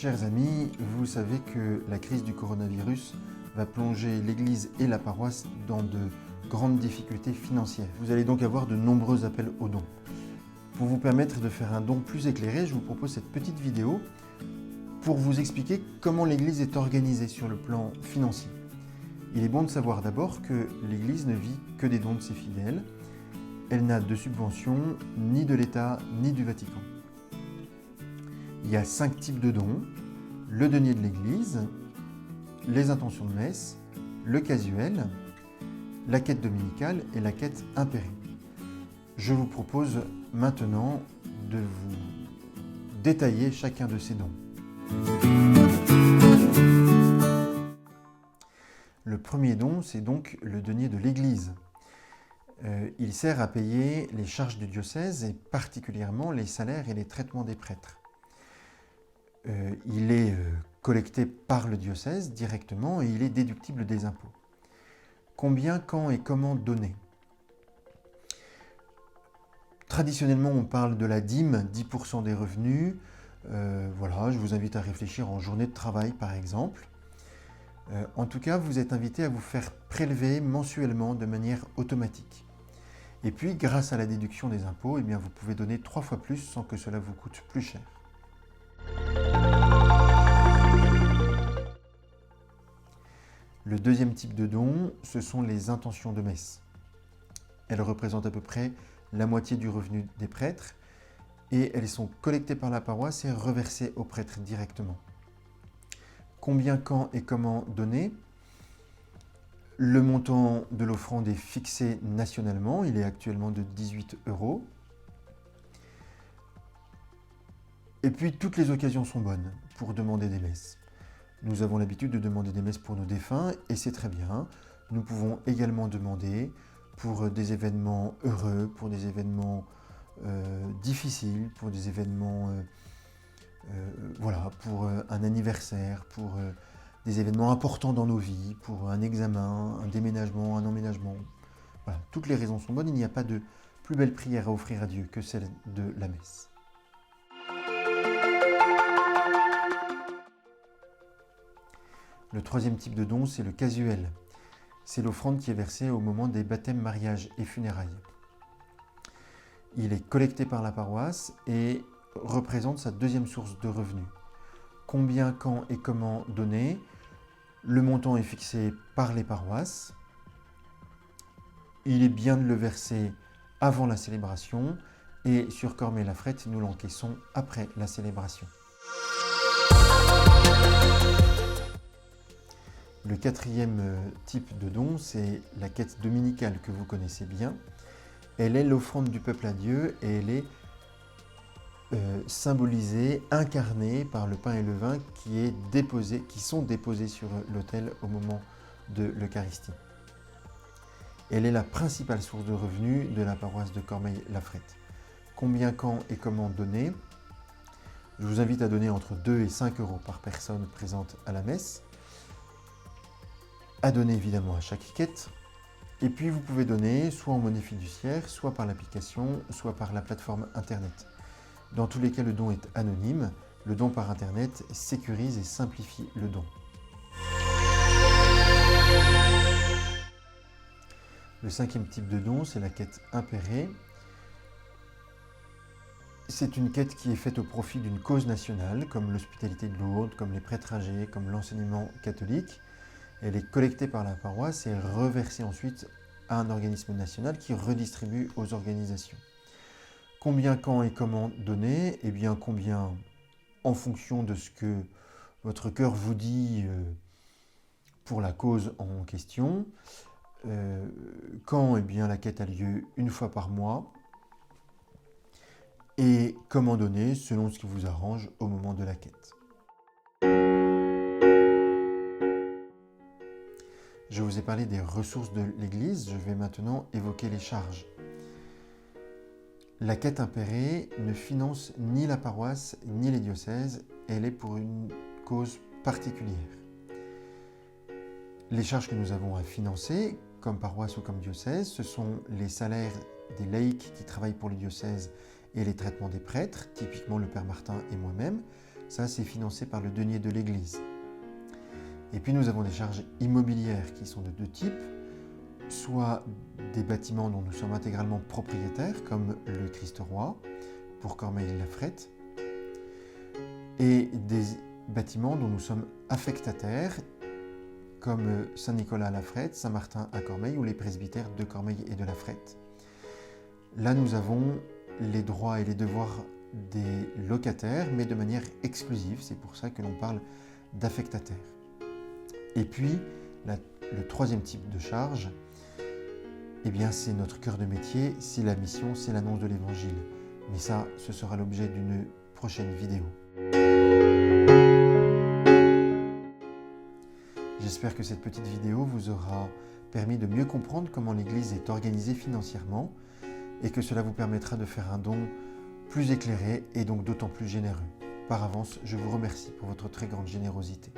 Chers amis, vous savez que la crise du coronavirus va plonger l'Église et la paroisse dans de grandes difficultés financières. Vous allez donc avoir de nombreux appels aux dons. Pour vous permettre de faire un don plus éclairé, je vous propose cette petite vidéo pour vous expliquer comment l'Église est organisée sur le plan financier. Il est bon de savoir d'abord que l'Église ne vit que des dons de ses fidèles. Elle n'a de subvention ni de l'État ni du Vatican. Il y a 5 types de dons: le denier de l'Église, les intentions de messe, le casuel, la quête dominicale et la quête impérée. Je vous propose maintenant de vous détailler chacun de ces dons. Le premier don, c'est donc le denier de l'Église. Il sert à payer les charges du diocèse et particulièrement les salaires et les traitements des prêtres. Il est collecté par le diocèse directement et il est déductible des impôts. Combien, quand et comment donner? Traditionnellement, on parle de la dîme, 10% des revenus. Voilà, je vous invite à réfléchir en journée de travail par exemple. En tout cas, vous êtes invité à vous faire prélever mensuellement de manière automatique. Et puis, grâce à la déduction des impôts, eh bien, vous pouvez donner 3 fois plus sans que cela vous coûte plus cher. Le deuxième type de don, ce sont les intentions de messe. Elles représentent à peu près la moitié du revenu des prêtres et elles sont collectées par la paroisse et reversées aux prêtres directement. Combien, quand et comment donner? Le montant de l'offrande est fixé nationalement, il est actuellement de 18 €. Et puis toutes les occasions sont bonnes pour demander des messes. Nous avons l'habitude de demander des messes pour nos défunts et c'est très bien. Nous pouvons également demander pour des événements heureux, pour des événements difficiles, pour des événements, voilà, pour un anniversaire, pour des événements importants dans nos vies, pour un examen, un déménagement, un emménagement. Voilà, toutes les raisons sont bonnes. Il n'y a pas de plus belle prière à offrir à Dieu que celle de la messe. Le troisième type de don, c'est le casuel. C'est l'offrande qui est versée au moment des baptêmes, mariages et funérailles. Il est collecté par la paroisse et représente sa deuxième source de revenus. Combien, quand et comment donner? Le montant est fixé par les paroisses. Il est bien de le verser avant la célébration et sur Cormet-la-Frette, nous l'encaissons après la célébration. Le quatrième type de don, c'est la quête dominicale que vous connaissez bien. Elle est l'offrande du peuple à Dieu et elle est symbolisée, incarnée par le pain et le vin qui sont déposés sur l'autel au moment de l'Eucharistie. Elle est la principale source de revenus de la paroisse de Cormeilles-la-Frette. Combien, quand et comment donner? Je vous invite à donner entre 2 et 5 € par personne présente à la messe. À donner évidemment à chaque quête. Et puis vous pouvez donner soit en monnaie fiduciaire, soit par l'application, soit par la plateforme internet. Dans tous les cas, le don est anonyme. Le don par internet sécurise et simplifie le don. Le cinquième type de don, c'est la quête impérée. C'est une quête qui est faite au profit d'une cause nationale, comme l'hospitalité de Lourdes, comme les prêtres âgés, comme l'enseignement catholique. Elle est collectée par la paroisse et reversée ensuite à un organisme national qui redistribue aux organisations. Combien, quand et comment donner? Eh bien, combien en fonction de ce que votre cœur vous dit pour la cause en question. Quand? Eh bien, la quête a lieu une fois par mois. Et comment donner? Selon ce qui vous arrange au moment de la quête. Je vous ai parlé des ressources de l'Église, je vais maintenant évoquer les charges. La quête impérée ne finance ni la paroisse ni les diocèses, elle est pour une cause particulière. Les charges que nous avons à financer, comme paroisse ou comme diocèse, ce sont les salaires des laïcs qui travaillent pour le diocèse et les traitements des prêtres, typiquement le Père Martin et moi-même. Ça, c'est financé par le denier de l'Église. Et puis nous avons des charges immobilières qui sont de deux types, soit des bâtiments dont nous sommes intégralement propriétaires, comme le Christ-Roi, pour Cormeilles-la-Frette, et des bâtiments dont nous sommes affectataires, comme Saint-Nicolas-à-la-Frette, Saint-Martin à Cormeilles ou les presbytères de Cormeilles et de la Frette. Là, nous avons les droits et les devoirs des locataires, mais de manière exclusive. C'est pour ça que l'on parle d'affectataires. Et puis, le troisième type de charge, eh bien, c'est notre cœur de métier, c'est la mission, c'est l'annonce de l'Évangile. Mais ça, ce sera l'objet d'une prochaine vidéo. J'espère que cette petite vidéo vous aura permis de mieux comprendre comment l'Église est organisée financièrement et que cela vous permettra de faire un don plus éclairé et donc d'autant plus généreux. Par avance, je vous remercie pour votre très grande générosité.